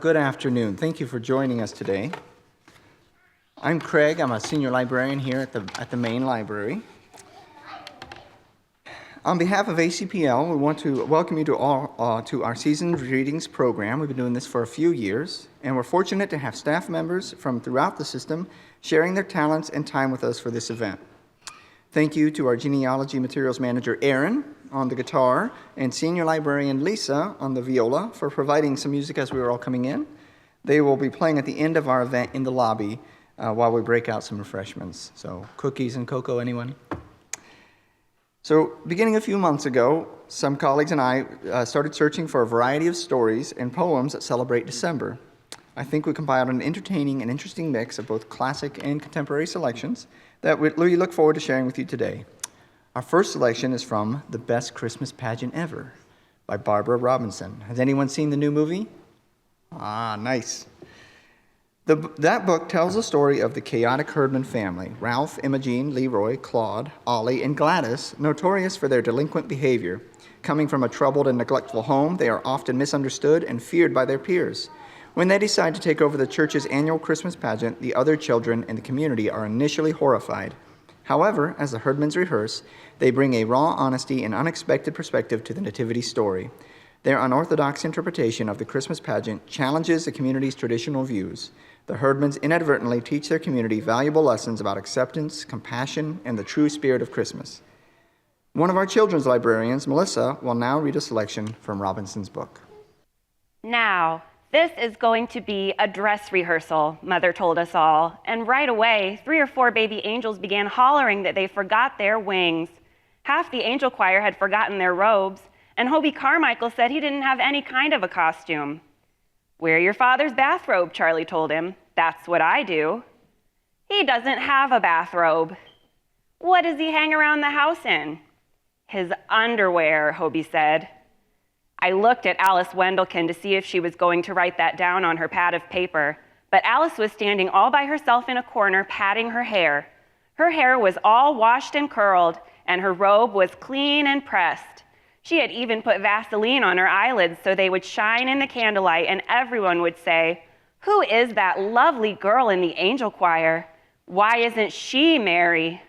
good afternoon. Thank you for joining us today. I'm Craig. I'm a senior librarian here at the main library. On behalf of ACPL, we want to welcome you to our Seasoned Readings program. We've been doing this for a few years, and we're fortunate to have staff members from throughout the system sharing their talents and time with us for this event. Thank you to our genealogy materials manager, Aaron, on the guitar, and senior librarian Lisa on the viola for providing some music as we were all coming in. They will be playing at the end of our event in the lobby while we break out some refreshments. So cookies and cocoa, anyone? So beginning a few months ago, some colleagues and I started searching for a variety of stories and poems that celebrate December. I think we compiled an entertaining and interesting mix of both classic and contemporary selections that we look forward to sharing with you today. Our first selection is from The Best Christmas Pageant Ever by Barbara Robinson. Has anyone seen the new movie? Ah, nice. That book tells the story of the chaotic Herdman family, Ralph, Imogene, Leroy, Claude, Ollie, and Gladys, notorious for their delinquent behavior. Coming from a troubled and neglectful home, they are often misunderstood and feared by their peers. When they decide to take over the church's annual Christmas pageant, the other children in the community are initially horrified. However, as the Herdmans rehearse, they bring a raw honesty and unexpected perspective to the nativity story. Their unorthodox interpretation of the Christmas pageant challenges the community's traditional views. The Herdmans inadvertently teach their community valuable lessons about acceptance, compassion, and the true spirit of Christmas. One of our children's librarians, Melissa, will now read a selection from Robinson's book. Now, this is going to be a dress rehearsal, Mother told us all, and right away, 3 or 4 baby angels began hollering that they forgot their wings. Half the angel choir had forgotten their robes, and Hobie Carmichael said he didn't have any kind of a costume. Wear your father's bathrobe, Charlie told him. That's what I do. He doesn't have a bathrobe. What does he hang around the house in? His underwear, Hobie said. I looked at Alice Wendelkin to see if she was going to write that down on her pad of paper, but Alice was standing all by herself in a corner patting her hair. Her hair was all washed and curled, and her robe was clean and pressed. She had even put Vaseline on her eyelids so they would shine in the candlelight, and everyone would say, "Who is that lovely girl in the angel choir? Why isn't she Mary?"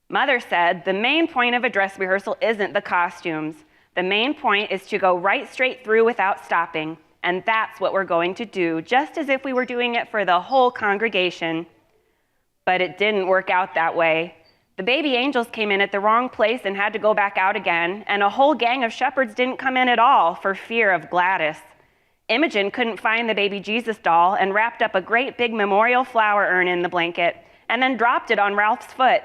Mother said the main point of a dress rehearsal isn't the costumes. The main point is to go right straight through without stopping, and that's what we're going to do, just as if we were doing it for the whole congregation. But it didn't work out that way. The baby angels came in at the wrong place and had to go back out again, and a whole gang of shepherds didn't come in at all for fear of Gladys. Imogen couldn't find the baby Jesus doll and wrapped up a great big memorial flower urn in the blanket and then dropped it on Ralph's foot.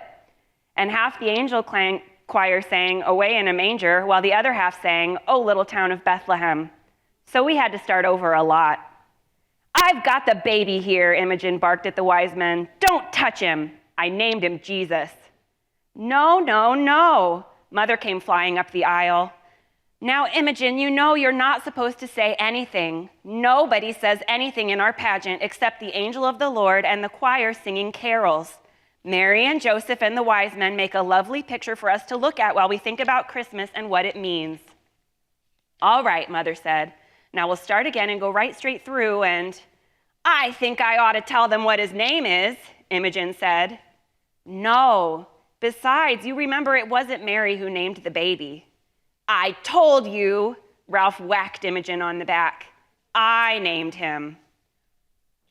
And half the angel choir sang "Away in a Manger," while the other half sang "O Little Town of Bethlehem." So we had to start over a lot. "I've got the baby here," Imogen barked at the wise men. "Don't touch him. I named him Jesus." "No, no, no." Mother came flying up the aisle. "Now, Imogen, you know you're not supposed to say anything. Nobody says anything in our pageant except the angel of the Lord and the choir singing carols. Mary and Joseph and the wise men make a lovely picture for us to look at while we think about Christmas and what it means." "All right," Mother said. "Now we'll start again and go right straight through and—" "I think I ought to tell them what his name is," Imogen said. "No. Besides, you remember it wasn't Mary who named the baby." "I told you," Ralph whacked Imogen on the back. "I named him."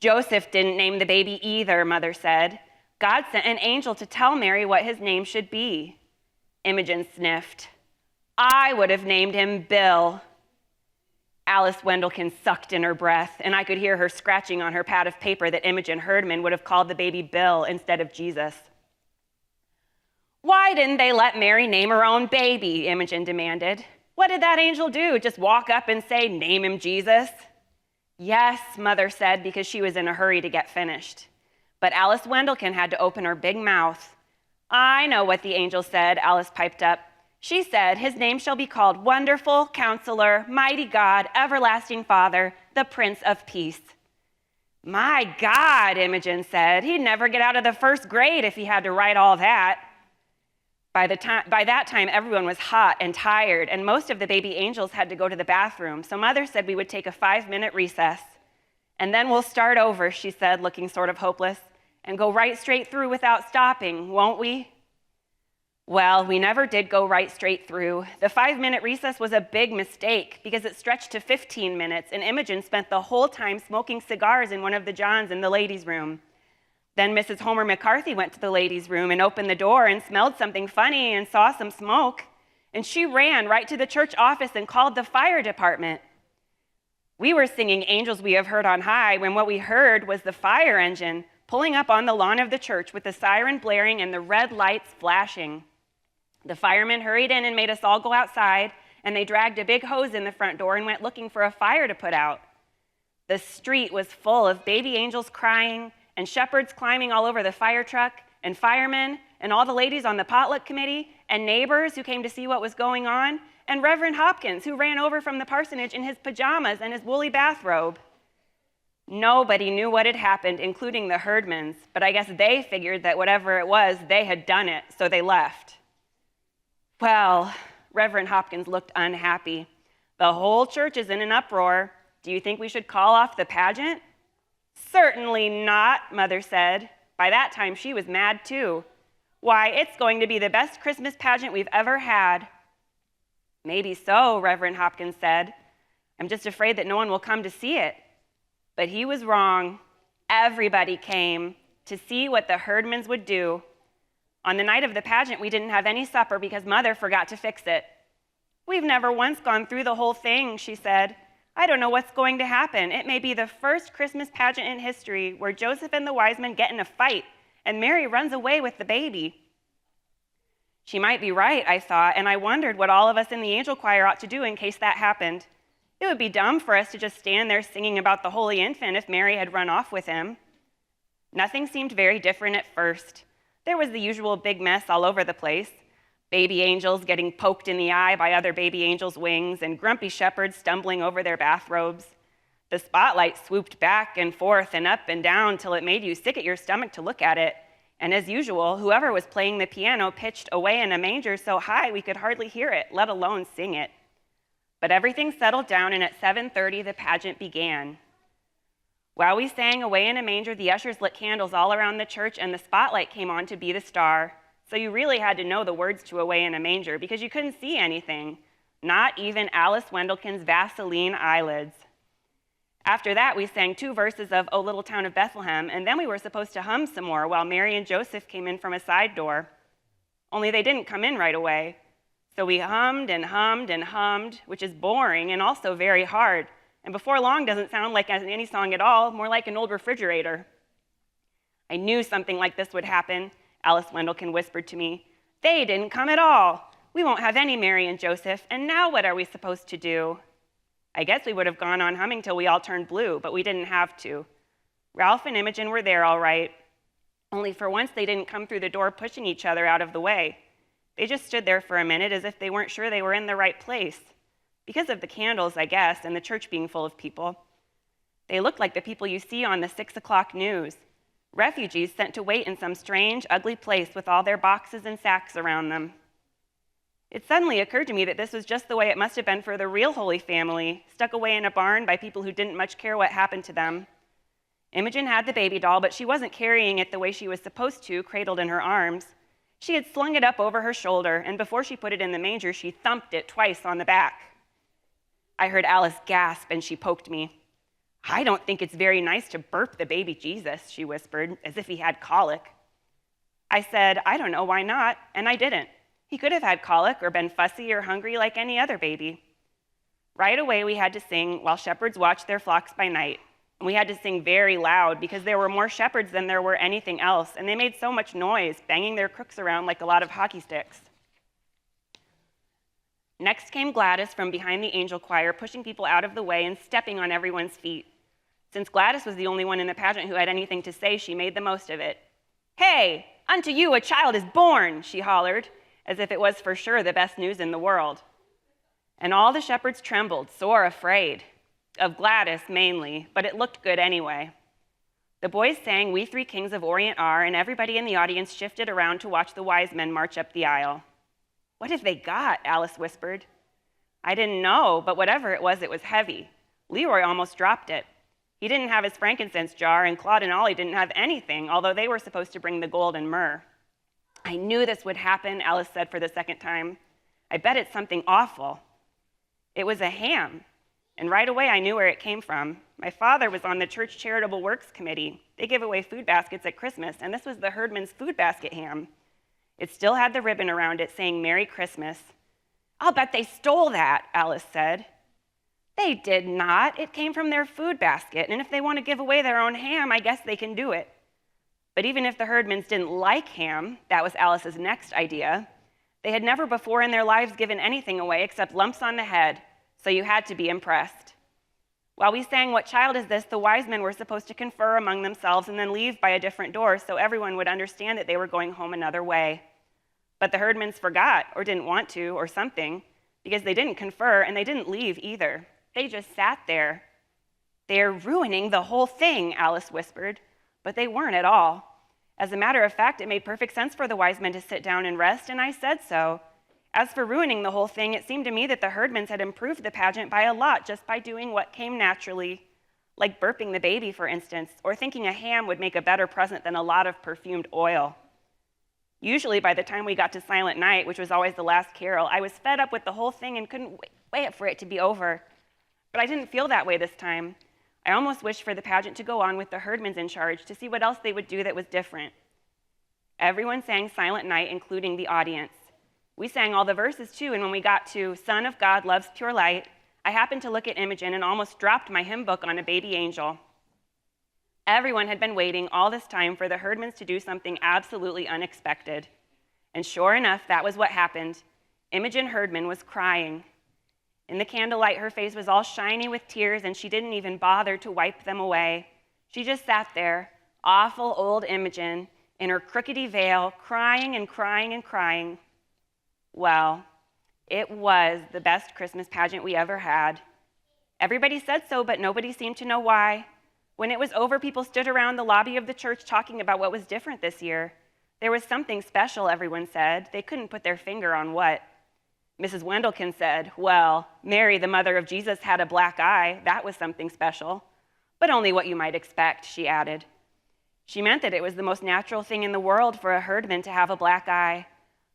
"Joseph didn't name the baby either," Mother said. "God sent an angel to tell Mary what his name should be." Imogen sniffed. "I would have named him Bill." Alice Wendelkin sucked in her breath, and I could hear her scratching on her pad of paper that Imogen Herdman would have called the baby Bill instead of Jesus. "Why didn't they let Mary name her own baby?" Imogen demanded. "What did that angel do? Just walk up and say, 'Name him Jesus'?" "Yes," Mother said, because she was in a hurry to get finished. But Alice Wendelkin had to open her big mouth. "I know what the angel said," Alice piped up. "She said, 'His name shall be called Wonderful, Counselor, Mighty God, Everlasting Father, the Prince of Peace.'" "My God," Imogen said, "he'd never get out of the first grade if he had to write all that." By that time, everyone was hot and tired, and most of the baby angels had to go to the bathroom, so Mother said we would take a 5-minute recess. And then we'll start over, she said, looking sort of hopeless, and go right straight through without stopping, won't we? Well, we never did go right straight through. The 5-minute recess was a big mistake because it stretched to 15 minutes, and Imogen spent the whole time smoking cigars in one of the johns in the ladies' room. Then Mrs. Homer McCarthy went to the ladies' room and opened the door and smelled something funny and saw some smoke, and she ran right to the church office and called the fire department. We were singing Angels We Have Heard on High when what we heard was the fire engine pulling up on the lawn of the church with the siren blaring and the red lights flashing. The firemen hurried in and made us all go outside, and they dragged a big hose in the front door and went looking for a fire to put out. The street was full of baby angels crying and shepherds climbing all over the fire truck and firemen and all the ladies on the potluck committee and neighbors who came to see what was going on and Reverend Hopkins, who ran over from the parsonage in his pajamas and his woolly bathrobe. Nobody knew what had happened, including the herdmans, but I guess they figured that whatever it was, they had done it, so they left. Well, Reverend Hopkins looked unhappy. The whole church is in an uproar. Do you think we should call off the pageant? Certainly not, Mother said. By that time, she was mad too. Why, it's going to be the best Christmas pageant we've ever had. Maybe so, Reverend Hopkins said. I'm just afraid that no one will come to see it. But he was wrong. Everybody came to see what the herdmans would do. On the night of the pageant, we didn't have any supper because Mother forgot to fix it. We've never once gone through the whole thing, she said. I don't know what's going to happen. It may be the first Christmas pageant in history where Joseph and the wise men get in a fight and Mary runs away with the baby. She might be right, I thought, and I wondered what all of us in the angel choir ought to do in case that happened. It would be dumb for us to just stand there singing about the Holy Infant if Mary had run off with him. Nothing seemed very different at first. There was the usual big mess all over the place. Baby angels getting poked in the eye by other baby angels' wings and grumpy shepherds stumbling over their bathrobes. The spotlight swooped back and forth and up and down till it made you sick at your stomach to look at it. And as usual, whoever was playing the piano pitched Away in a Manger so high we could hardly hear it, let alone sing it. But everything settled down, and at 7:30 the pageant began. While we sang Away in a Manger, the ushers lit candles all around the church, and the spotlight came on to be the star. So you really had to know the words to Away in a Manger because you couldn't see anything, not even Alice Wendelkin's Vaseline eyelids. After that, we sang 2 verses of O Little Town of Bethlehem, and then we were supposed to hum some more while Mary and Joseph came in from a side door. Only they didn't come in right away. So we hummed and hummed and hummed, which is boring and also very hard. And before long doesn't sound like any song at all, more like an old refrigerator. I knew something like this would happen, Alice Wendelkin whispered to me. They didn't come at all. We won't have any Mary and Joseph, and now what are we supposed to do? I guess we would have gone on humming till we all turned blue, but we didn't have to. Ralph and Imogen were there all right, only for once they didn't come through the door pushing each other out of the way. They just stood there for a minute as if they weren't sure they were in the right place. Because of the candles, I guess, and the church being full of people. They looked like the people you see on the 6 o'clock news. Refugees sent to wait in some strange, ugly place with all their boxes and sacks around them. It suddenly occurred to me that this was just the way it must have been for the real Holy Family, stuck away in a barn by people who didn't much care what happened to them. Imogen had the baby doll, but she wasn't carrying it the way she was supposed to, cradled in her arms. She had slung it up over her shoulder, and before she put it in the manger, she thumped it twice on the back. I heard Alice gasp, and she poked me. I don't think it's very nice to burp the baby Jesus, she whispered, as if he had colic. I said, I don't know why not, and I didn't. He could have had colic or been fussy or hungry like any other baby. Right away, we had to sing While Shepherds Watch Their Flocks by Night. And we had to sing very loud because there were more shepherds than there were anything else, and they made so much noise, banging their crooks around like a lot of hockey sticks. Next came Gladys from behind the angel choir, pushing people out of the way and stepping on everyone's feet. Since Gladys was the only one in the pageant who had anything to say, she made the most of it. Hey, unto you a child is born, she hollered, as if it was for sure the best news in the world. And all the shepherds trembled, sore afraid. Of Gladys mainly, but it looked good anyway. The boys sang We Three Kings of Orient Are, and everybody in the audience shifted around to watch the wise men march up the aisle. What have they got? Alice whispered. I didn't know, but whatever it was heavy. Leroy almost dropped it. He didn't have his frankincense jar, and Claude and Ollie didn't have anything, although they were supposed to bring the gold and myrrh. I knew this would happen, Alice said for the second time. I bet it's something awful. It was a ham, and right away I knew where it came from. My father was on the church charitable works committee. They give away food baskets at Christmas, and this was the Herdman's food basket ham. It still had the ribbon around it saying Merry Christmas. I'll bet they stole that, Alice said. They did not. It came from their food basket, and if they want to give away their own ham, I guess they can do it. But even if the Herdmans didn't like ham, that was Alice's next idea. They had never before in their lives given anything away except lumps on the head, so you had to be impressed. While we sang What Child Is This?, the wise men were supposed to confer among themselves and then leave by a different door so everyone would understand that they were going home another way. But the Herdmans forgot, or didn't want to, or something, because they didn't confer and they didn't leave either. They just sat there. They're ruining the whole thing, Alice whispered, but they weren't at all. As a matter of fact, it made perfect sense for the wise men to sit down and rest, and I said so. As for ruining the whole thing, it seemed to me that the Herdmans had improved the pageant by a lot just by doing what came naturally, like burping the baby, for instance, or thinking a ham would make a better present than a lot of perfumed oil. Usually by the time we got to Silent Night, which was always the last carol, I was fed up with the whole thing and couldn't wait for it to be over. But I didn't feel that way this time. I almost wished for the pageant to go on with the Herdmans in charge to see what else they would do that was different. Everyone sang Silent Night, including the audience. We sang all the verses too, and when we got to Son of God Loves Pure Light, I happened to look at Imogen and almost dropped my hymn book on a baby angel. Everyone had been waiting all this time for the Herdmans to do something absolutely unexpected. And sure enough, that was what happened. Imogen Herdman was crying. In the candlelight, her face was all shiny with tears, and she didn't even bother to wipe them away. She just sat there, awful old Imogen, in her crookedy veil, crying and crying and crying. Well, it was the best Christmas pageant we ever had. Everybody said so, but nobody seemed to know why. When it was over, people stood around the lobby of the church talking about what was different this year. There was something special, everyone said. They couldn't put their finger on what. Mrs. Wendelkin said, well, Mary, the mother of Jesus, had a black eye. That was something special. But only what you might expect, she added. She meant that it was the most natural thing in the world for a Herdman to have a black eye.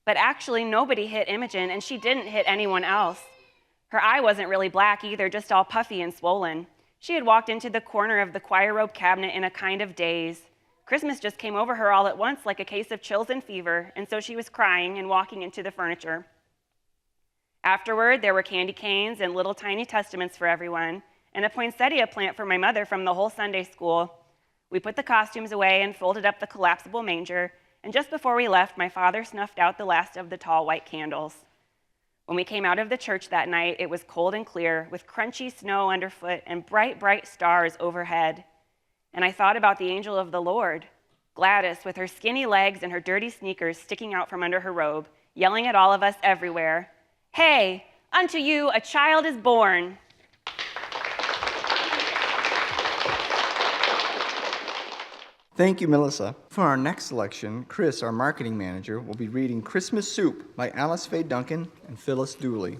But actually, nobody hit Imogen, and she didn't hit anyone else. Her eye wasn't really black either, just all puffy and swollen. She had walked into the corner of the choir robe cabinet in a kind of daze. Christmas just came over her all at once like a case of chills and fever, and so she was crying and walking into the furniture. Afterward, there were candy canes and little tiny testaments for everyone, and a poinsettia plant for my mother from the whole Sunday school. We put the costumes away and folded up the collapsible manger, and just before we left, my father snuffed out the last of the tall white candles. When we came out of the church that night, it was cold and clear, with crunchy snow underfoot and bright, bright stars overhead. And I thought about the angel of the Lord, Gladys, with her skinny legs and her dirty sneakers sticking out from under her robe, yelling at all of us everywhere, "Hey, unto you a child is born." Thank you, Melissa. For our next selection, Chris, our marketing manager, will be reading Christmas Soup by Alice Faye Duncan and Phyllis Dooley.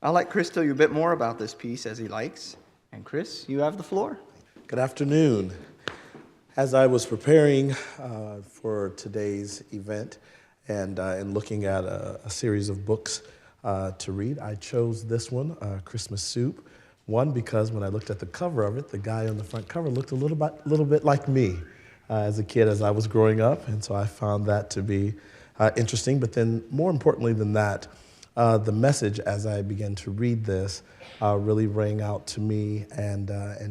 I'll let Chris tell you a bit more about this piece as he likes. And Chris, you have the floor. Good afternoon. As I was preparing for today's event and looking at a series of books to read, I chose this one, Christmas Soup. One, because when I looked at the cover of it, the guy on the front cover looked a little bit like me as a kid as I was growing up, and so I found that to be interesting. But then more importantly than that, the message as I began to read this really rang out to me and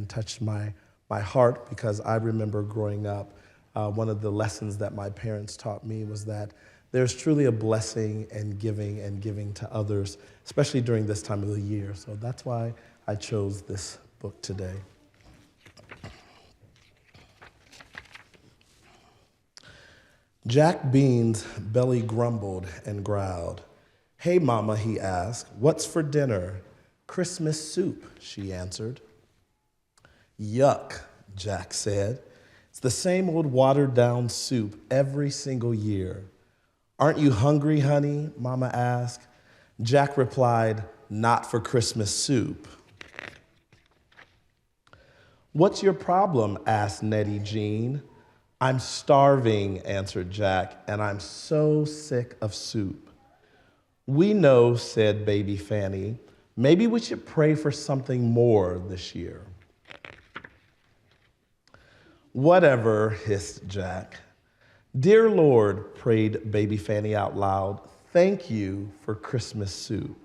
touched my heart, because I remember growing up, one of the lessons that my parents taught me was that there's truly a blessing in giving to others, especially during this time of the year. So that's why I chose this book today. Jack Bean's belly grumbled and growled. "Hey, Mama," he asked, "what's for dinner?" "Christmas soup," she answered. "Yuck," Jack said. "It's the same old watered-down soup every single year." "Aren't you hungry, honey?" Mama asked. Jack replied, "Not for Christmas soup." "What's your problem?" asked Nettie Jean. "I'm starving," answered Jack, "and I'm so sick of soup." "We know," said baby Fanny. "Maybe we should pray for something more this year." "Whatever," hissed Jack. "Dear Lord," prayed baby Fanny out loud, "thank you for Christmas soup.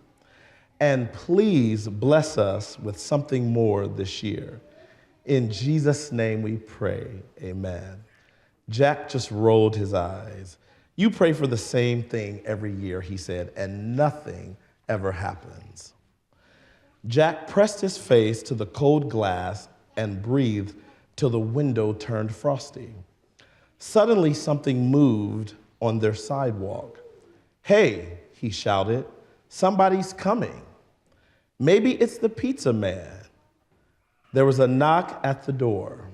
And please bless us with something more this year. In Jesus' name we pray, amen." Jack just rolled his eyes. "You pray for the same thing every year," he said, "and nothing ever happens." Jack pressed his face to the cold glass and breathed till the window turned frosty. Suddenly, something moved on their sidewalk. "Hey," he shouted, "somebody's coming. Maybe it's the pizza man." There was a knock at the door.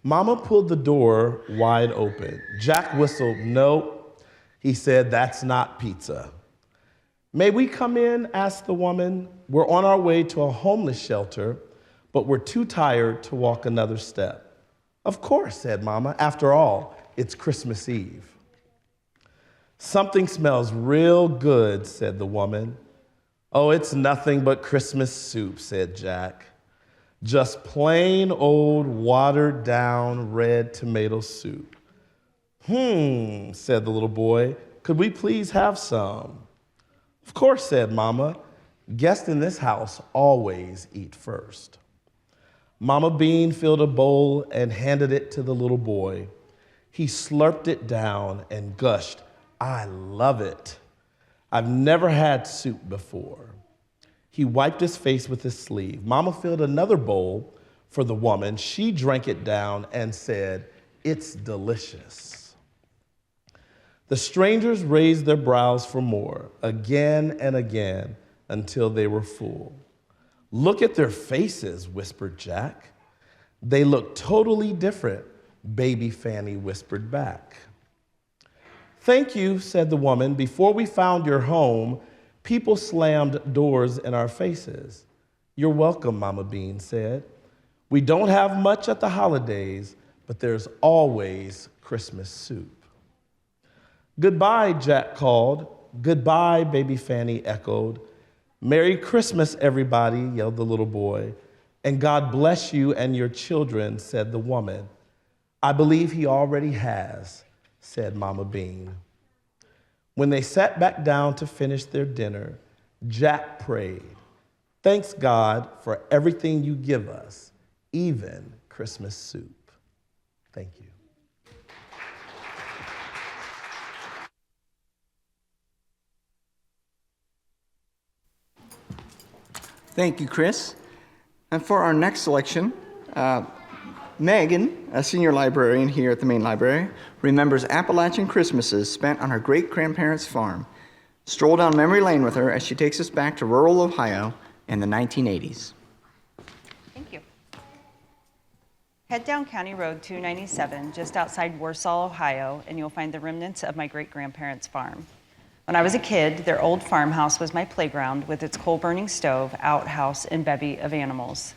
Mama pulled the door wide open. Jack whistled. "Nope," he said, "that's not pizza." "May we come in?" asked the woman. "We're on our way to a homeless shelter, but we're too tired to walk another step." "Of course," said Mama. "After all, it's Christmas Eve." "Something smells real good," said the woman. "Oh, it's nothing but Christmas soup," said Jack. "Just plain old watered down red tomato soup." Said the little boy. "Could we please have some?" "Of course," said Mama. "Guests in this house always eat first." Mama Bean filled a bowl and handed it to the little boy. He slurped it down and gushed, "I love it. I've never had soup before." He wiped his face with his sleeve. Mama filled another bowl for the woman. She drank it down and said, "It's delicious." The strangers raised their brows for more, again and again, until they were full. "Look at their faces," whispered Jack. "They look totally different," baby Fanny whispered back. "Thank you," said the woman. "Before we found your home, people slammed doors in our faces." "You're welcome," Mama Bean said. "We don't have much at the holidays, but there's always Christmas soup." "Goodbye," Jack called. "Goodbye," baby Fanny echoed. "Merry Christmas, everybody," yelled the little boy. "And God bless you and your children," said the woman. "I believe he already has," said Mama Bean. When they sat back down to finish their dinner, Jack prayed, "Thanks, God, for everything you give us, even Christmas soup." Thank you. Thank you, Chris. And for our next selection, Megan, a senior librarian here at the main library, remembers Appalachian Christmases spent on her great-grandparents' farm. Stroll down memory lane with her as she takes us back to rural Ohio in the 1980s. Thank you. Head down County Road 297 just outside Warsaw, Ohio, and you'll find the remnants of my great-grandparents' farm. When I was a kid, their old farmhouse was my playground with its coal-burning stove, outhouse, and bevy of animals.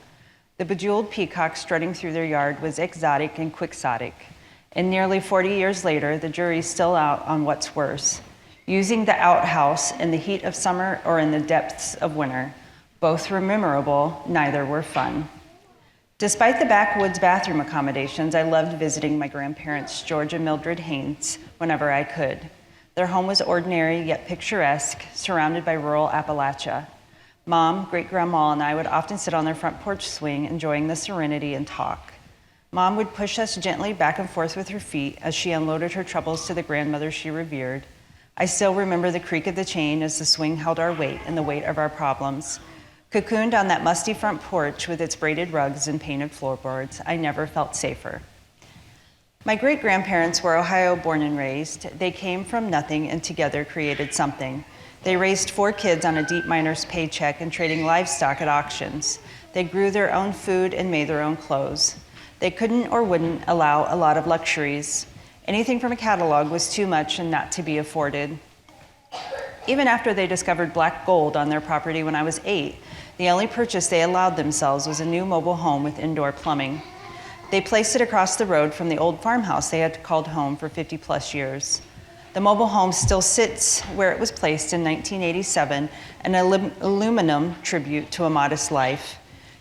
The bejeweled peacock strutting through their yard was exotic and quixotic. And nearly 40 years later, the jury's still out on what's worse, using the outhouse in the heat of summer or in the depths of winter. Both were memorable, neither were fun. Despite the backwoods bathroom accommodations, I loved visiting my grandparents, George and Mildred Haynes, whenever I could. Their home was ordinary yet picturesque, surrounded by rural Appalachia. Mom, great-grandma, and I would often sit on their front porch swing, enjoying the serenity and talk. Mom would push us gently back and forth with her feet as she unloaded her troubles to the grandmother she revered. I still remember the creak of the chain as the swing held our weight and the weight of our problems. Cocooned on that musty front porch with its braided rugs and painted floorboards, I never felt safer. My great-grandparents were Ohio born and raised. They came from nothing and together created something. They raised 4 kids on a deep miner's paycheck and trading livestock at auctions. They grew their own food and made their own clothes. They couldn't or wouldn't allow a lot of luxuries. Anything from a catalog was too much and not to be afforded. Even after they discovered black gold on their property when I was 8, The only purchase they allowed themselves was a new mobile home with indoor plumbing. They placed it across the road from the old farmhouse they had called home for 50-plus years. The mobile home still sits where it was placed in 1987, an aluminum tribute to a modest life.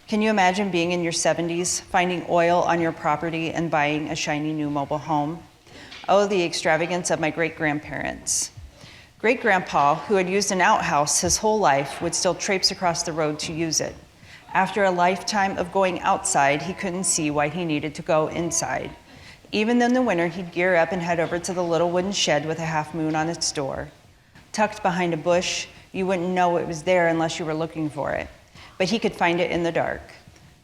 Can you imagine being in your 70s, finding oil on your property, and buying a shiny new mobile home? Oh, the extravagance of my great-grandparents. Great-grandpa, who had used an outhouse his whole life, would still traipse across the road to use it. After a lifetime of going outside, he couldn't see why he needed to go inside. Even in the winter, he'd gear up and head over to the little wooden shed with a half moon on its door. Tucked behind a bush, you wouldn't know it was there unless you were looking for it, but he could find it in the dark.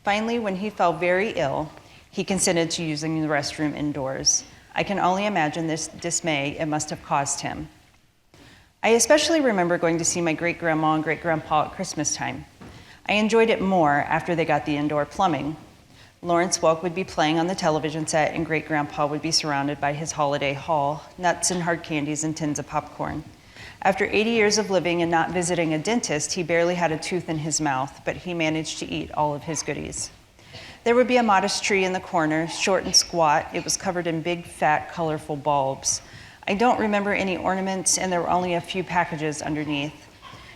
Finally, when he fell very ill, he consented to using the restroom indoors. I can only imagine this dismay it must have caused him. I especially remember going to see my great-grandma and great-grandpa at Christmas time. I enjoyed it more after they got the indoor plumbing. Lawrence Welk would be playing on the television set, and great-grandpa would be surrounded by his holiday haul, nuts and hard candies and tins of popcorn. After 80 years of living and not visiting a dentist, he barely had a tooth in his mouth, but he managed to eat all of his goodies. There would be a modest tree in the corner, short and squat. It was covered in big, fat, colorful bulbs. I don't remember any ornaments, and there were only a few packages underneath.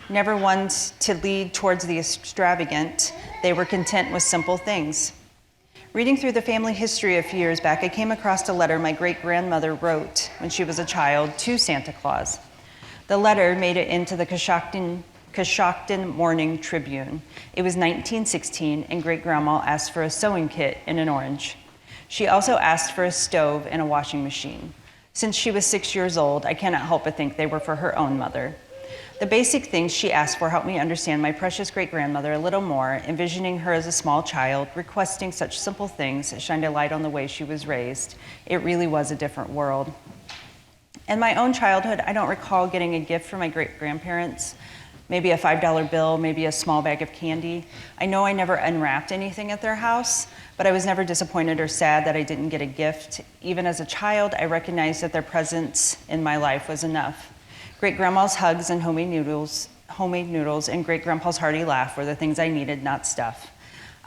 Never ones to lead towards the extravagant, they were content with simple things. Reading through the family history a few years back, I came across a letter my great-grandmother wrote when she was a child to Santa Claus. The letter made it into the Coshocton Morning Tribune. It was 1916, and great-grandma asked for a sewing kit and an orange. She also asked for a stove and a washing machine. Since she was 6 years old, I cannot help but think they were for her own mother. The basic things she asked for helped me understand my precious great-grandmother a little more, envisioning her as a small child, requesting such simple things that shined a light on the way she was raised. It really was a different world. In my own childhood, I don't recall getting a gift from my great-grandparents, maybe a $5 bill, maybe a small bag of candy. I know I never unwrapped anything at their house, but I was never disappointed or sad that I didn't get a gift. Even as a child, I recognized that their presence in my life was enough. Great-grandma's hugs and homemade noodles, and great-grandpa's hearty laugh were the things I needed, not stuff.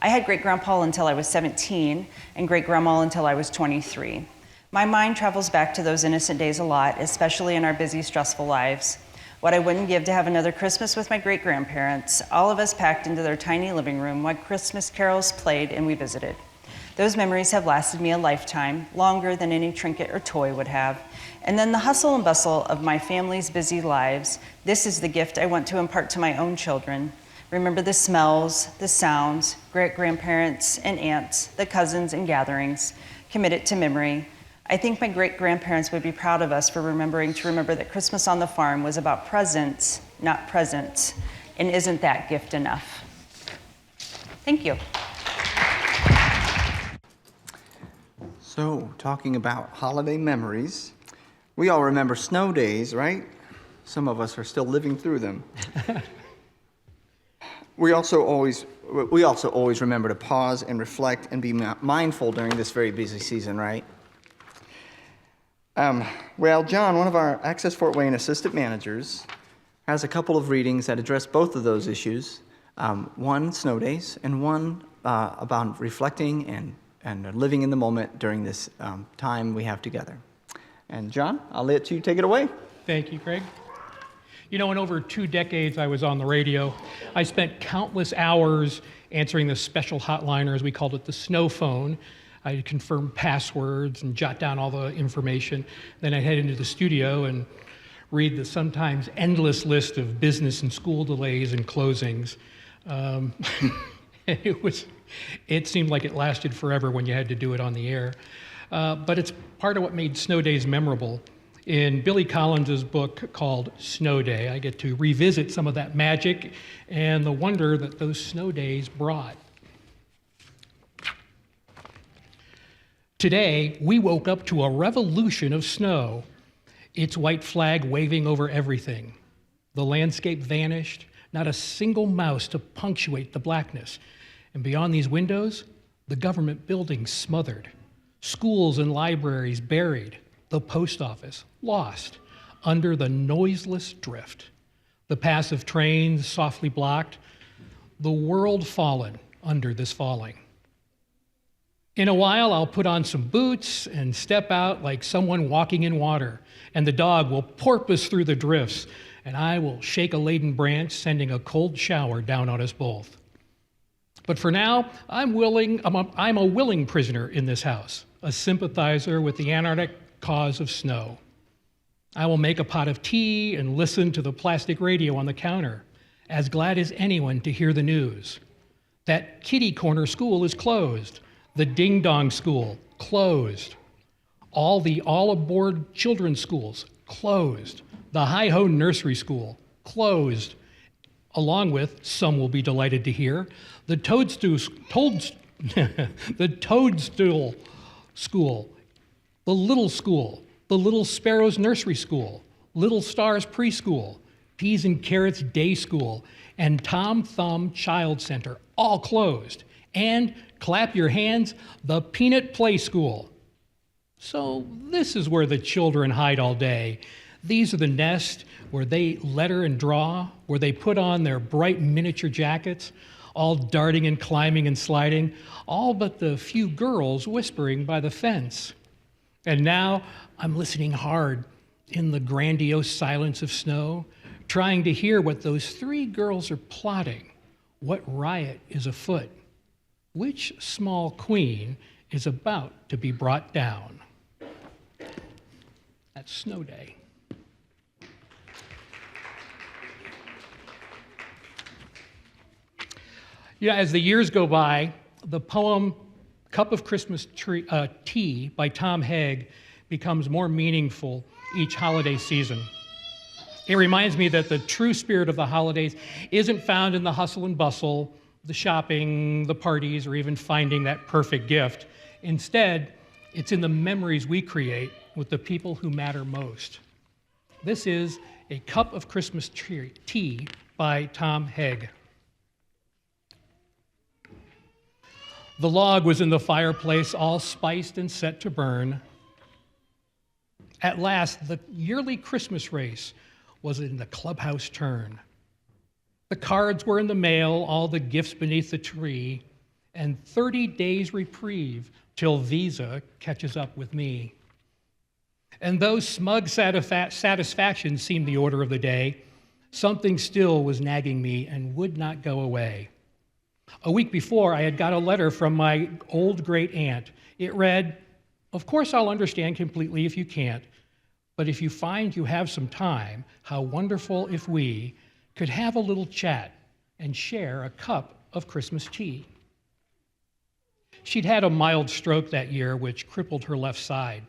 I had great-grandpa until I was 17, and great-grandma until I was 23. My mind travels back to those innocent days a lot, especially in our busy, stressful lives. What I wouldn't give to have another Christmas with my great-grandparents, all of us packed into their tiny living room while Christmas carols played and we visited. Those memories have lasted me a lifetime, longer than any trinket or toy would have. And then the hustle and bustle of my family's busy lives, this is the gift I want to impart to my own children. Remember the smells, the sounds, great-grandparents and aunts, the cousins and gatherings, commit it to memory. I think my great-grandparents would be proud of us for remember that Christmas on the farm was about presents, not presents. And isn't that gift enough? Thank you. So, talking about holiday memories, we all remember snow days, right? Some of us are still living through them. We also always remember to pause and reflect and be mindful during this very busy season, right? Well, John, one of our Access Fort Wayne assistant managers, has a couple of readings that address both of those issues. One, snow days, and one about reflecting and living in the moment during this time we have together. And John, I'll let you take it away. Thank you, Craig. You know, in over 2 decades I was on the radio, I spent countless hours answering the special hotline, or as we called it, the snow phone. I'd confirm passwords and jot down all the information. Then I'd head into the studio and read the sometimes endless list of business and school delays and closings. It seemed like it lasted forever when you had to do it on the air. But it's part of what made snow days memorable. In Billy Collins's book called Snow Day, I get to revisit some of that magic and the wonder that those snow days brought. Today, we woke up to a revolution of snow, its white flag waving over everything. The landscape vanished, not a single mouse to punctuate the blackness. And beyond these windows, the government buildings smothered, schools and libraries buried, the post office lost under the noiseless drift. The passive trains softly blocked, the world fallen under this falling. In a while, I'll put on some boots and step out like someone walking in water, and the dog will porpoise through the drifts, and I will shake a laden branch, sending a cold shower down on us both. But for now, I'm a willing prisoner in this house, a sympathizer with the anarchic cause of snow. I will make a pot of tea and listen to the plastic radio on the counter, as glad as anyone to hear the news. That kitty corner school is closed. The Ding Dong School, closed. All the all-aboard children's schools, closed. The Hi-Ho Nursery School, closed. Along with, some will be delighted to hear, the Toadstool School, the Little School, the Little Sparrows Nursery School, Little Stars Preschool, Peas and Carrots Day School, and Tom Thumb Child Center, all closed. And, clap your hands, the Peanut Play School. So this is where the children hide all day. These are the nests where they letter and draw, where they put on their bright miniature jackets, all darting and climbing and sliding, all but the few girls whispering by the fence. And now I'm listening hard in the grandiose silence of snow, trying to hear what those three girls are plotting, what riot is afoot, which small queen is about to be brought down. That's Snow Day. Yeah, as the years go by, the poem Cup of Christmas Tea by Tom Hegg becomes more meaningful each holiday season. It reminds me that the true spirit of the holidays isn't found in the hustle and bustle, the shopping, the parties, or even finding that perfect gift. Instead, it's in the memories we create with the people who matter most. This is A Cup of Christmas Tea by Tom Hegg. The log was in the fireplace, all spiced and set to burn. At last, the yearly Christmas race was in the clubhouse turn. The cards were in the mail, all the gifts beneath the tree, and 30 days reprieve till Visa catches up with me. And though smug satisfaction seemed the order of the day, something still was nagging me and would not go away. A week before, I had got a letter from my old great aunt. It read, "Of course I'll understand completely if you can't, but if you find you have some time, how wonderful if we could have a little chat and share a cup of Christmas tea." She'd had a mild stroke that year, which crippled her left side.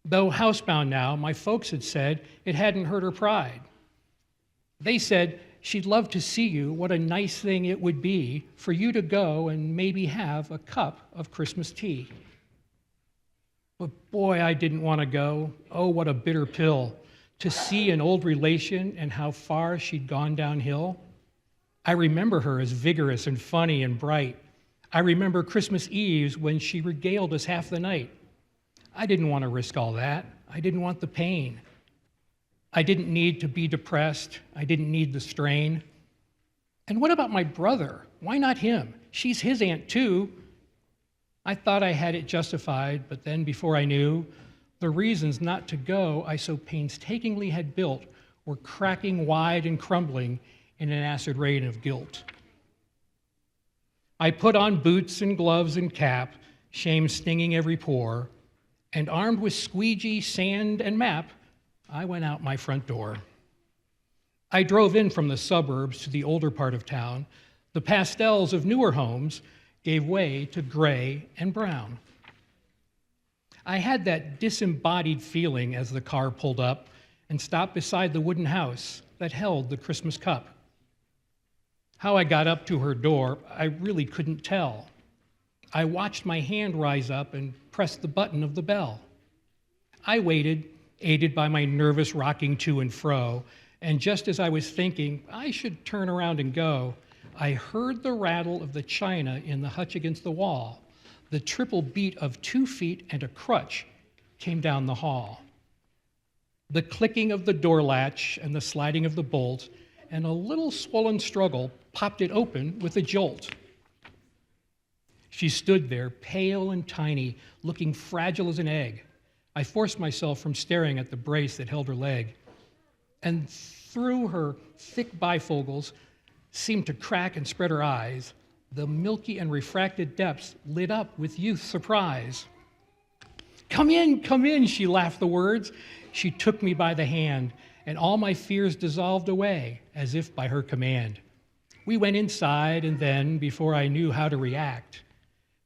Though housebound now, my folks had said it hadn't hurt her pride. They said, "She'd love to see you. What a nice thing it would be for you to go and maybe have a cup of Christmas tea." But boy, I didn't want to go. Oh, what a bitter pill to see an old relation and how far she'd gone downhill. I remember her as vigorous and funny and bright. I remember Christmas Eves when she regaled us half the night. I didn't want to risk all that. I didn't want the pain. I didn't need to be depressed. I didn't need the strain. And what about my brother? Why not him? She's his aunt too. I thought I had it justified, but then before I knew, the reasons not to go I so painstakingly had built were cracking wide and crumbling in an acid rain of guilt. I put on boots and gloves and cap, shame stinging every pore, and armed with squeegee, sand, and map, I went out my front door. I drove in from the suburbs to the older part of town. The pastels of newer homes gave way to gray and brown. I had that disembodied feeling as the car pulled up and stopped beside the wooden house that held the Christmas cup. How I got up to her door, I really couldn't tell. I watched my hand rise up and press the button of the bell. I waited, aided by my nervous rocking to and fro, and just as I was thinking I should turn around and go, I heard the rattle of the china in the hutch against the wall. The triple beat of 2 feet and a crutch came down the hall. The clicking of the door latch and the sliding of the bolt and a little swollen struggle popped it open with a jolt. She stood there, pale and tiny, looking fragile as an egg. I forced myself from staring at the brace that held her leg, and through her thick bifocals seemed to crack and spread her eyes. The milky and refracted depths lit up with youth's surprise. Come in, she laughed the words. She took me by the hand, and all my fears dissolved away as if by her command. We went inside, and then, before I knew how to react,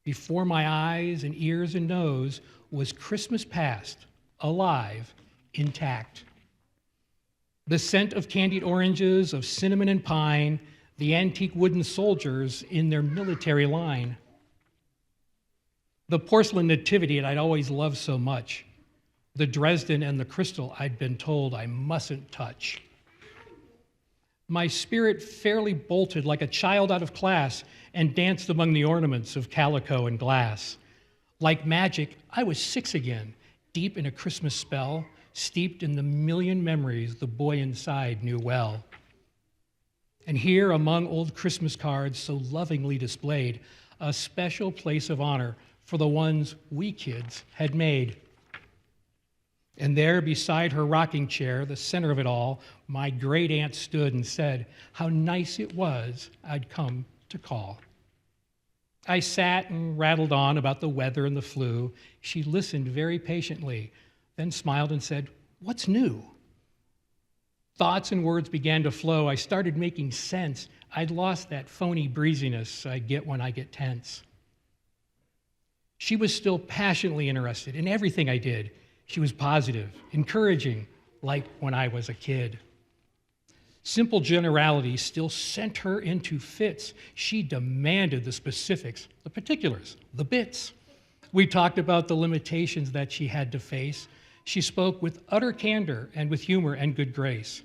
before my eyes and ears and nose was Christmas past, alive, intact. The scent of candied oranges, of cinnamon and pine, the antique wooden soldiers in their military line. The porcelain nativity that I'd always loved so much. The Dresden and the crystal I'd been told I mustn't touch. My spirit fairly bolted like a child out of class and danced among the ornaments of calico and glass. Like magic, I was 6 again, deep in a Christmas spell, steeped in the million memories the boy inside knew well. And here, among old Christmas cards so lovingly displayed, a special place of honor for the ones we kids had made. And there, beside her rocking chair, the center of it all, my great aunt stood and said how nice it was I'd come to call. I sat and rattled on about the weather and the flu. She listened very patiently, then smiled and said, "What's new?" Thoughts and words began to flow. I started making sense. I'd lost that phony breeziness I get when I get tense. She was still passionately interested in everything I did. She was positive, encouraging, like when I was a kid. Simple generalities still sent her into fits. She demanded the specifics, the particulars, the bits. We talked about the limitations that she had to face. She spoke with utter candor and with humor and good grace.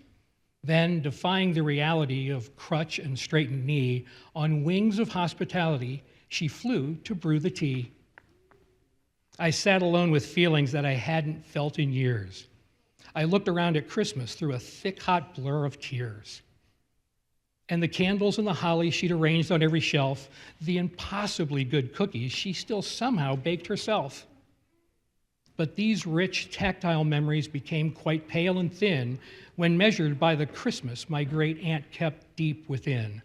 Then, defying the reality of crutch and straightened knee, on wings of hospitality, she flew to brew the tea. I sat alone with feelings that I hadn't felt in years. I looked around at Christmas through a thick, hot blur of tears. And the candles and the holly she'd arranged on every shelf, the impossibly good cookies she still somehow baked herself. But these rich, tactile memories became quite pale and thin when measured by the Christmas my great aunt kept deep within.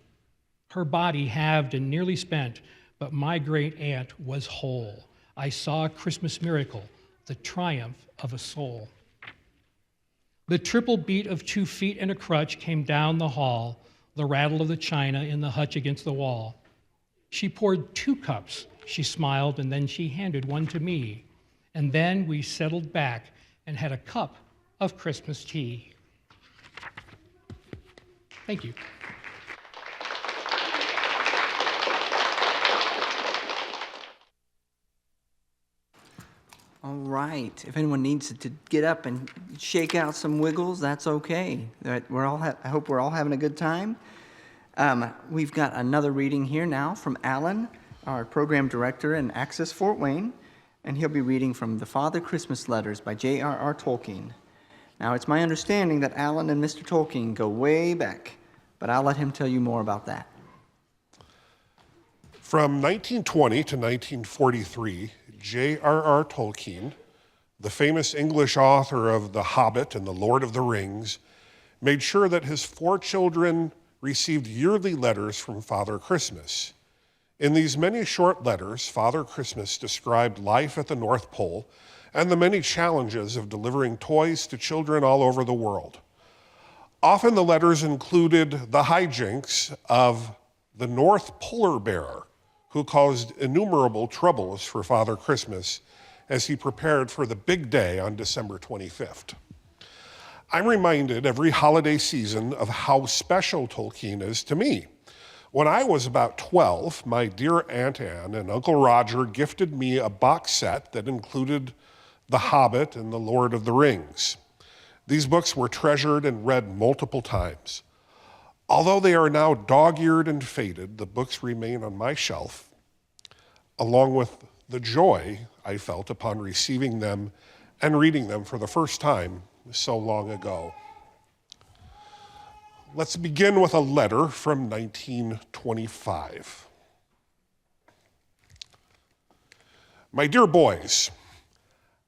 Her body halved and nearly spent, but my great aunt was whole. I saw a Christmas miracle, the triumph of a soul. The triple beat of 2 feet and a crutch came down the hall, the rattle of the china in the hutch against the wall. She poured 2 cups. She smiled, and then she handed one to me. And then we settled back and had a cup of Christmas tea. Thank you. All right. If anyone needs to get up and shake out some wiggles, that's okay. I hope we're all having a good time. We've got another reading here now from Alan, our program director in Access Fort Wayne, and he'll be reading from The Father Christmas Letters by J.R.R. Tolkien. Now, it's my understanding that Alan and Mr. Tolkien go way back, but I'll let him tell you more about that. From 1920 to 1943, J.R.R. Tolkien, the famous English author of The Hobbit and The Lord of the Rings, made sure that his 4 children received yearly letters from Father Christmas. In these many short letters, Father Christmas described life at the North Pole and the many challenges of delivering toys to children all over the world. Often the letters included the hijinks of the North Polar Bear, who caused innumerable troubles for Father Christmas as he prepared for the big day on December 25th. I'm reminded every holiday season of how special Tolkien is to me. When I was about 12, my dear Aunt Anne and Uncle Roger gifted me a box set that included The Hobbit and The Lord of the Rings. These books were treasured and read multiple times. Although they are now dog-eared and faded, the books remain on my shelf, along with the joy I felt upon receiving them and reading them for the first time so long ago. let's begin with a letter from 1925. My dear boys,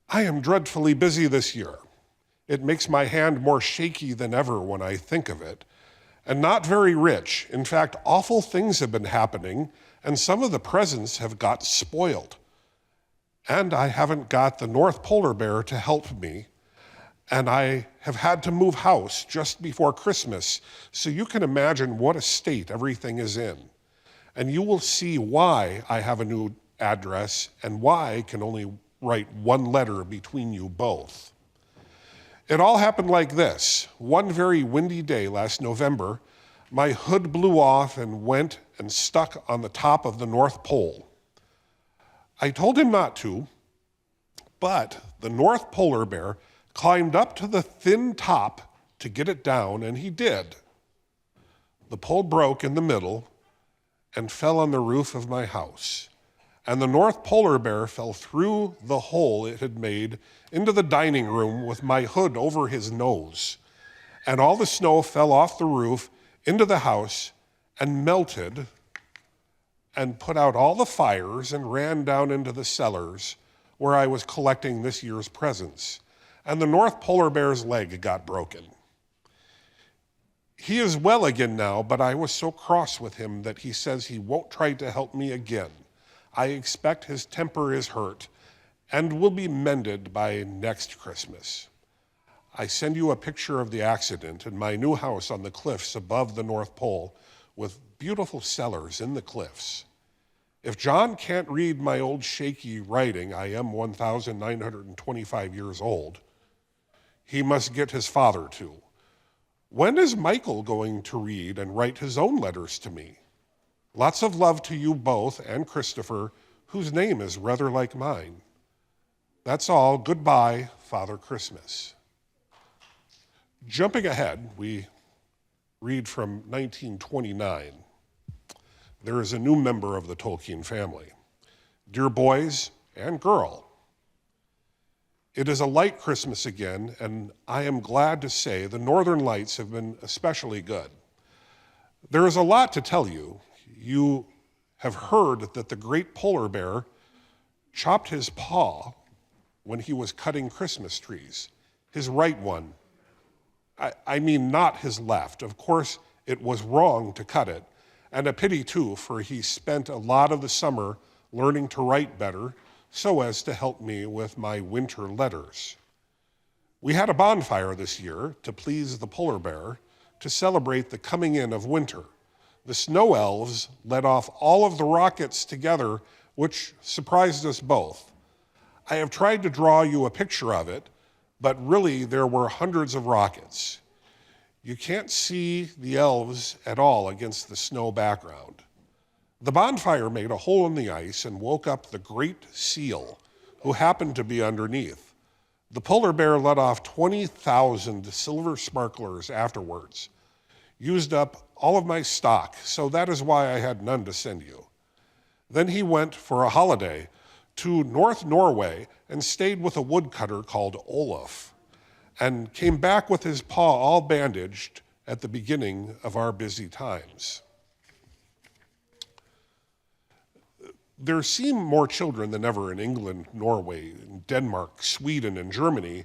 I am dreadfully busy this year. It makes my hand more shaky than ever when I think of it, and not very rich. In fact, awful things have been happening, and some of the presents have got spoiled. And I haven't got the North Polar Bear to help me, and I have had to move house just before Christmas, so you can imagine what a state everything is in. And you will see why I have a new address and why I can only write one letter between you both. It all happened like this. One very windy day last November, my hood blew off and went and stuck on the top of the North Pole. I told him not to, but the North Polar Bear climbed up to the thin top to get it down, and he did. The pole broke in the middle and fell on the roof of my house. And the North Polar Bear fell through the hole it had made into the dining room with my hood over his nose. And all the snow fell off the roof into the house and melted and put out all the fires and ran down into the cellars where I was collecting this year's presents. And the North Polar Bear's leg got broken. He is well again now, but I was so cross with him that he says he won't try to help me again. I expect his temper is hurt and will be mended by next Christmas. I send you a picture of the accident in my new house on the cliffs above the North Pole with beautiful cellars in the cliffs. If John can't read my old shaky writing, I am 1,925 years old, he must get his father to. When is Michael going to read and write his own letters to me? Lots of love to you both and Christopher, whose name is rather like mine. That's all. Goodbye, Father Christmas. Jumping ahead, we read from 1929. There is a new member of the Tolkien family. Dear boys and girl, it is a light Christmas again, and I am glad to say the Northern Lights have been especially good. There is a lot to tell you. You have heard that the great polar bear chopped his paw when he was cutting Christmas trees, his right one. I mean not his left. Of course, it was wrong to cut it, and a pity too, for he spent a lot of the summer learning to write better so as to help me with my winter letters. We had a bonfire this year to please the polar bear to celebrate the coming in of winter. The snow elves let off all of the rockets together, which surprised us both. I have tried to draw you a picture of it, but really there were hundreds of rockets. You can't see the elves at all against the snow background. The bonfire made a hole in the ice and woke up the great seal, who happened to be underneath. The polar bear let off 20,000 silver sparklers afterwards. Used up all of my stock, so that is why I had none to send you. Then he went for a holiday to North Norway and stayed with a woodcutter called Olaf, and came back with his paw all bandaged at the beginning of our busy times. There seem more children than ever in England, Norway, Denmark, Sweden, and Germany,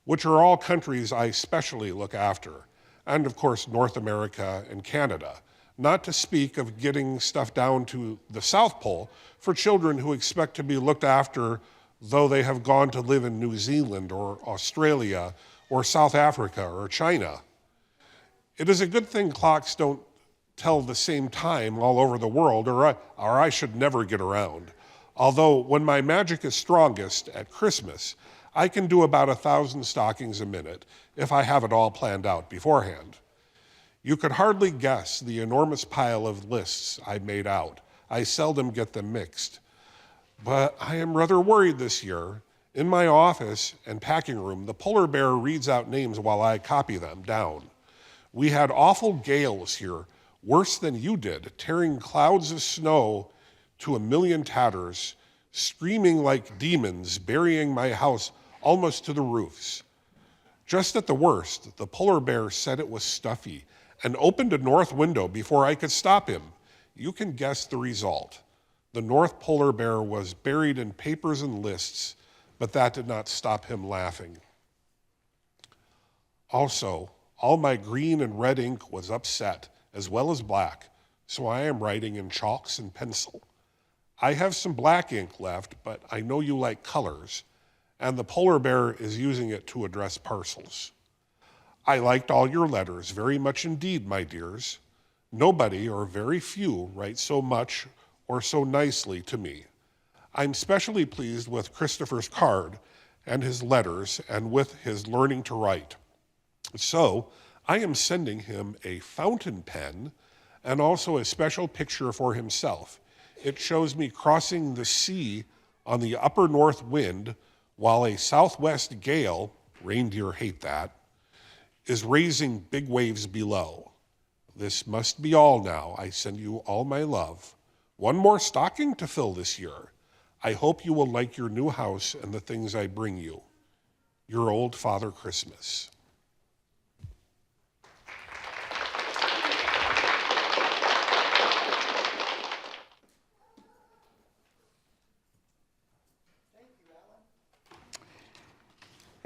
which are all countries I specially look after, and of course North America and Canada, not to speak of getting stuff down to the South Pole for children who expect to be looked after though they have gone to live in New Zealand or Australia or South Africa or China. It is a good thing clocks don't tell the same time all over the world, or I should never get around. Although when my magic is strongest at Christmas, I can do about 1,000 stockings a minute if I have it all planned out beforehand. You could hardly guess the enormous pile of lists I made out. I seldom get them mixed. But I am rather worried this year. In my office and packing room, the polar bear reads out names while I copy them down. We had awful gales here, worse than you did, tearing clouds of snow to a million tatters, screaming like demons, burying my house almost to the roofs. Just at the worst, the polar bear said it was stuffy and opened a north window before I could stop him. You can guess the result. The North Polar Bear was buried in papers and lists, but that did not stop him laughing. Also, all my green and red ink was upset, as well as black, so I am writing in chalks and pencil. I have some black ink left, but I know you like colors, and the polar bear is using it to address parcels. I liked all your letters, very much indeed, my dears. Nobody, or very few, writes so much or so nicely to me. I'm specially pleased with Christopher's card and his letters and with his learning to write. So I am sending him a fountain pen and also a special picture for himself. It shows me crossing the sea on the upper north wind while a southwest gale, reindeer hate that, is raising big waves below. This must be all now. I send you all my love. One more stocking to fill this year. I hope you will like your new house and the things I bring you. Your old Father Christmas.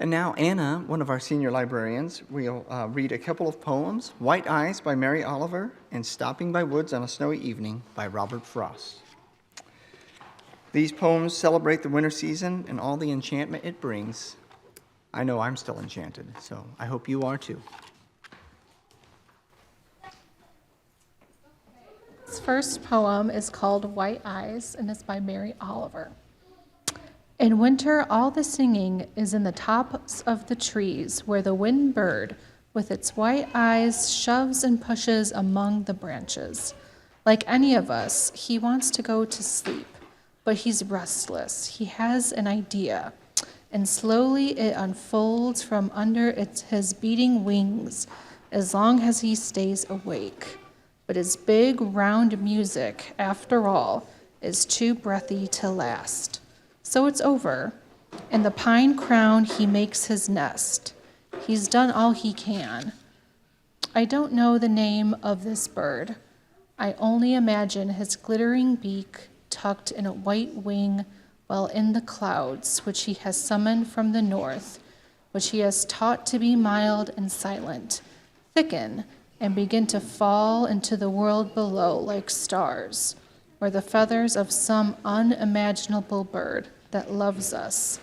And now Anna, one of our senior librarians, will read a couple of poems, White Eyes by Mary Oliver and Stopping by Woods on a Snowy Evening by Robert Frost. These poems celebrate the winter season and all the enchantment it brings. I know I'm still enchanted, so I hope you are too. This first poem is called White Eyes, and it's by Mary Oliver. In winter, all the singing is in the tops of the trees, where the wind bird, with its white eyes, shoves and pushes among the branches. Like any of us, he wants to go to sleep, but he's restless. He has an idea, and slowly it unfolds from under his beating wings as long as he stays awake. But his big, round music, after all, is too breathy to last. So it's over. In the pine crown, he makes his nest. He's done all he can. I don't know the name of this bird. I only imagine his glittering beak tucked in a white wing while in the clouds, which he has summoned from the north, which he has taught to be mild and silent, thicken and begin to fall into the world below like stars, or the feathers of some unimaginable bird that loves us,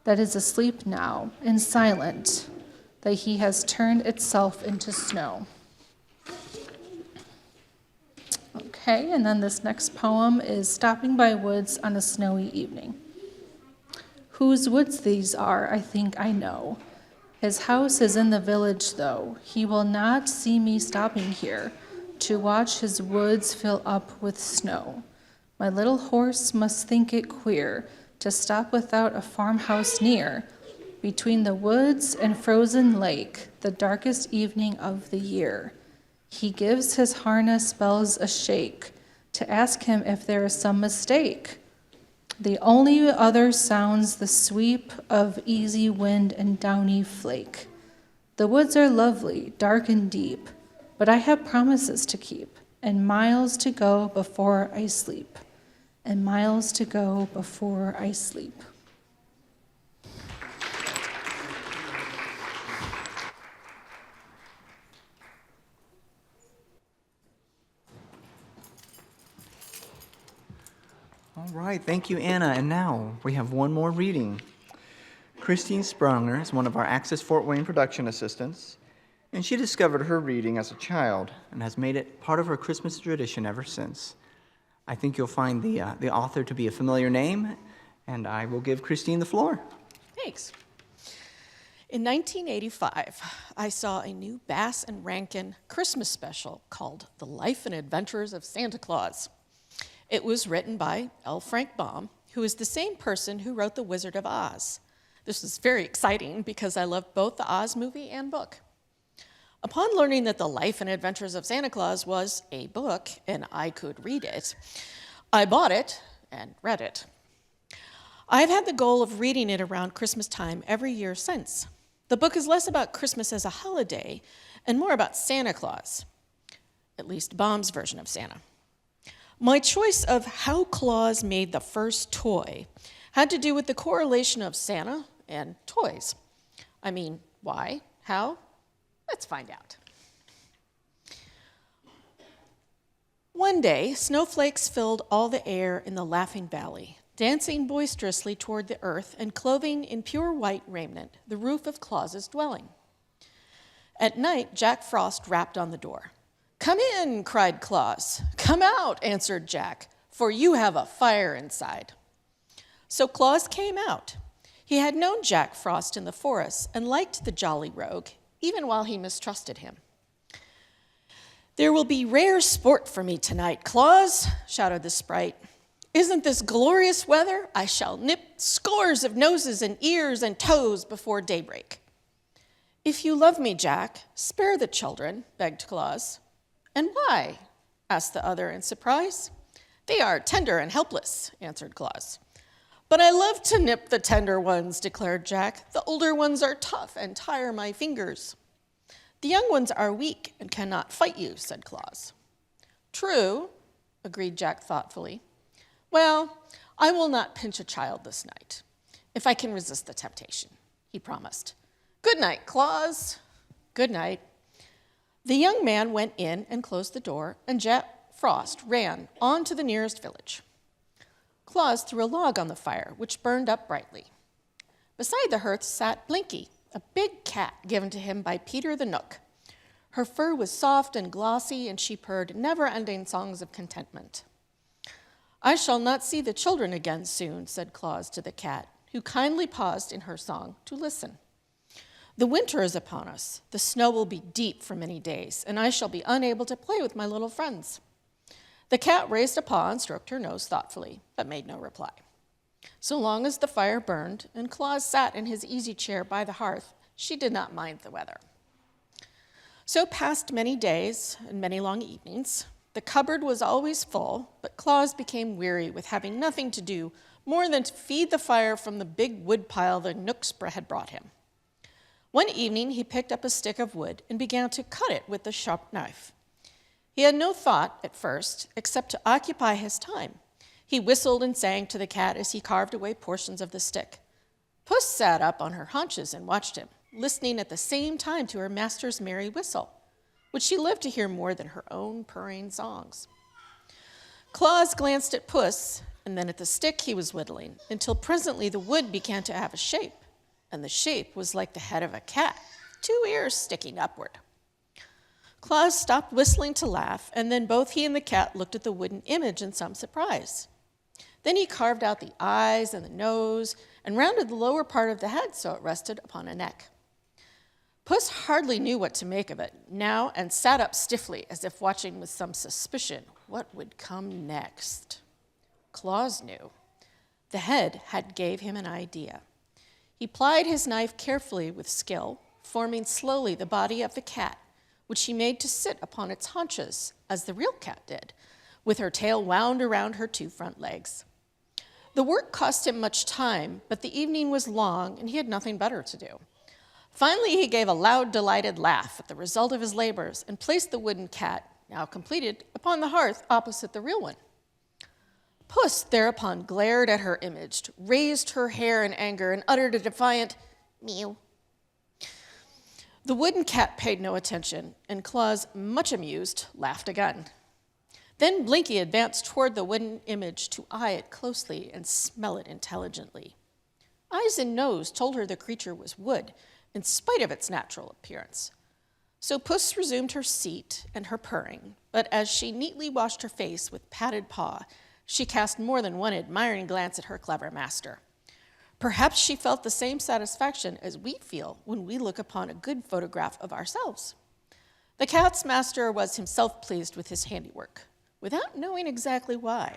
that is asleep now and silent, that he has turned itself into snow. Okay, and then this next poem is Stopping by Woods on a Snowy Evening. Whose woods these are, I think I know. His house is in the village, though. He will not see me stopping here to watch his woods fill up with snow. My little horse must think it queer to stop without a farmhouse near, between the woods and frozen lake, the darkest evening of the year. He gives his harness bells a shake to ask him if there is some mistake. The only other sounds the sweep of easy wind and downy flake. The woods are lovely, dark and deep, but I have promises to keep, and miles to go before I sleep. And miles to go before I sleep. All right, thank you, Anna. And now we have one more reading. Christine Sprunger is one of our Access Fort Wayne production assistants, and she discovered her reading as a child and has made it part of her Christmas tradition ever since. I think you'll find the author to be a familiar name, and I will give Christine the floor. Thanks. In 1985, I saw a new Bass and Rankin Christmas special called The Life and Adventures of Santa Claus. It was written by L. Frank Baum, who is the same person who wrote The Wizard of Oz. This was very exciting because I loved both the Oz movie and book. Upon learning that The Life and Adventures of Santa Claus was a book and I could read it, I bought it and read it. I've had the goal of reading it around Christmas time every year since. The book is less about Christmas as a holiday and more about Santa Claus, at least Baum's version of Santa. My choice of how Claus made the first toy had to do with the correlation of Santa and toys. I mean, why? How? Let's find out. One day, snowflakes filled all the air in the Laughing Valley, dancing boisterously toward the earth and clothing in pure white raiment the roof of Claus's dwelling. At night, Jack Frost rapped on the door. "Come in," cried Claus. "Come out," answered Jack, "for you have a fire inside." So Claus came out. He had known Jack Frost in the forest and liked the jolly rogue, even while he mistrusted him. "There will be rare sport for me tonight, Claus," shouted the sprite. "Isn't this glorious weather? I shall nip scores of noses and ears and toes before daybreak." "If you love me, Jack, spare the children," begged Claus. "And why?" asked the other in surprise. "They are tender and helpless," answered Claus. "But I love to nip the tender ones," declared Jack. "The older ones are tough and tire my fingers." "The young ones are weak and cannot fight you," said Claus. "True," agreed Jack thoughtfully. "Well, I will not pinch a child this night, if I can resist the temptation," he promised. "Good night, Claus." "Good night." The young man went in and closed the door, and Jack Frost ran on to the nearest village. Claus threw a log on the fire, which burned up brightly. Beside the hearth sat Blinky, a big cat given to him by Peter the Knook. Her fur was soft and glossy, and she purred never-ending songs of contentment. "I shall not see the children again soon," said Claus to the cat, who kindly paused in her song to listen. "The winter is upon us. The snow will be deep for many days, and I shall be unable to play with my little friends." The cat raised a paw and stroked her nose thoughtfully, but made no reply. So long as the fire burned and Claus sat in his easy chair by the hearth, she did not mind the weather. So passed many days and many long evenings. The cupboard was always full, but Claus became weary with having nothing to do more than to feed the fire from the big wood pile the Knooks had brought him. One evening, he picked up a stick of wood and began to cut it with a sharp knife. He had no thought at first except to occupy his time. He whistled and sang to the cat as he carved away portions of the stick. Puss sat up on her haunches and watched him, listening at the same time to her master's merry whistle, which she lived to hear more than her own purring songs. Claus glanced at Puss and then at the stick he was whittling, until presently the wood began to have a shape, and the shape was like the head of a cat, 2 ears sticking upward. Claus stopped whistling to laugh, and then both he and the cat looked at the wooden image in some surprise. Then he carved out the eyes and the nose and rounded the lower part of the head so it rested upon a neck. Puss hardly knew what to make of it now and sat up stiffly as if watching with some suspicion what would come next. Claus knew. The head had gave him an idea. He plied his knife carefully with skill, forming slowly the body of the cat, which he made to sit upon its haunches, as the real cat did, with her tail wound around her 2 front legs. The work cost him much time, but the evening was long, and he had nothing better to do. Finally, he gave a loud, delighted laugh at the result of his labors and placed the wooden cat, now completed, upon the hearth opposite the real one. Puss thereupon glared at her image, raised her hair in anger, and uttered a defiant mew. The wooden cat paid no attention, and Claus, much amused, laughed again. Then Blinky advanced toward the wooden image to eye it closely and smell it intelligently. Eyes and nose told her the creature was wood, in spite of its natural appearance. So Puss resumed her seat and her purring, but as she neatly washed her face with padded paw, she cast more than one admiring glance at her clever master. Perhaps she felt the same satisfaction as we feel when we look upon a good photograph of ourselves. The cat's master was himself pleased with his handiwork, without knowing exactly why.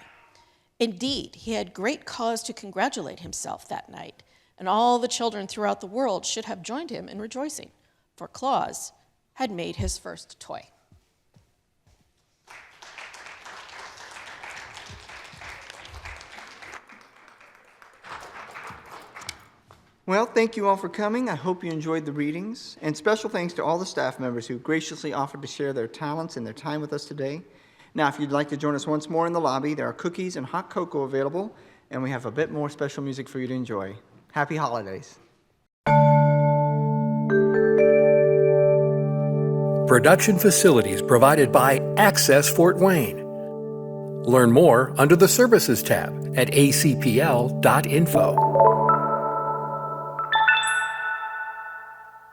Indeed, he had great cause to congratulate himself that night, and all the children throughout the world should have joined him in rejoicing, for Claus had made his first toy. Well, thank you all for coming. I hope you enjoyed the readings. And special thanks to all the staff members who graciously offered to share their talents and their time with us today. Now, if you'd like to join us once more in the lobby, there are cookies and hot cocoa available, and we have a bit more special music for you to enjoy. Happy holidays. Production facilities provided by Access Fort Wayne. Learn more under the Services tab at acpl.info.